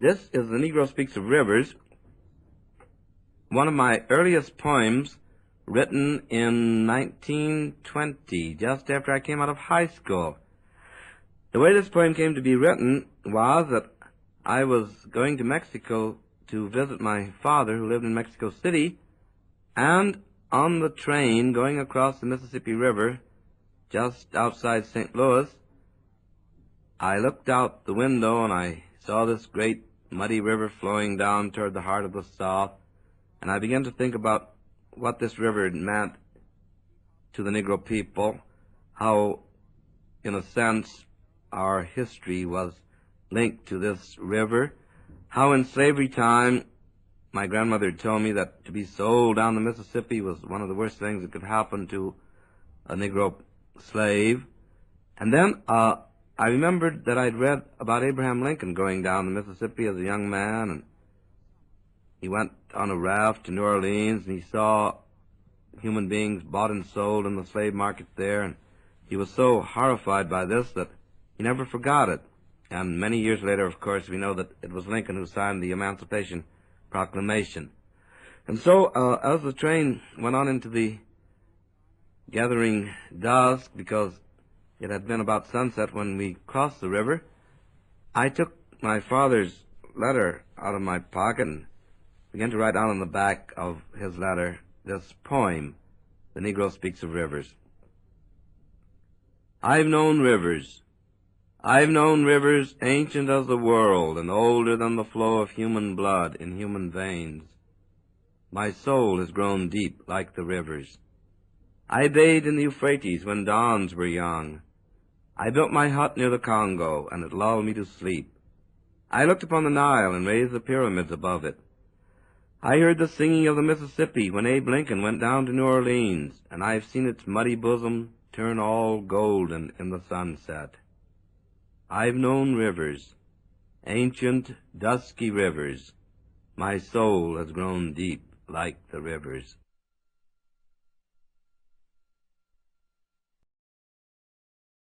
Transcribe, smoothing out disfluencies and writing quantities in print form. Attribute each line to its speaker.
Speaker 1: This is The Negro Speaks of Rivers, one of my earliest poems written in 1920, just after I came out of high school. The way this poem came to be written was that I was going to Mexico to visit my father, who lived in Mexico City, and on the train going across the Mississippi River just outside St. Louis, I looked out the window and I saw this great muddy river flowing down toward the heart of the South, and I began to think about what this river meant to the Negro people, how, in a sense, our history was linked to this river, how in slavery time my grandmother told me that to be sold down the Mississippi was one of the worst things that could happen to a Negro slave. And then I remembered that I'd read about Abraham Lincoln going down the Mississippi as a young man, and he went on a raft to New Orleans, and he saw human beings bought and sold in the slave market there, and he was so horrified by this that he never forgot it. And many years later, of course, we know that it was Lincoln who signed the Emancipation Proclamation. And so, as the train went on into the gathering dusk, because it had been about sunset when we crossed the river, I took my father's letter out of my pocket and began to write down on the back of his letter this poem, The Negro Speaks of Rivers. I've known rivers ancient as the world and older than the flow of human blood in human veins. My soul has grown deep like the rivers. I bathed in the Euphrates when dawns were young. I built my hut near the Congo, and it lulled me to sleep. I looked upon the Nile and raised the pyramids above it. I heard the singing of the Mississippi when Abe Lincoln went down to New Orleans, and I've seen its muddy bosom turn all golden in the sunset. I've known rivers, ancient, dusky rivers. My soul has grown deep like the rivers.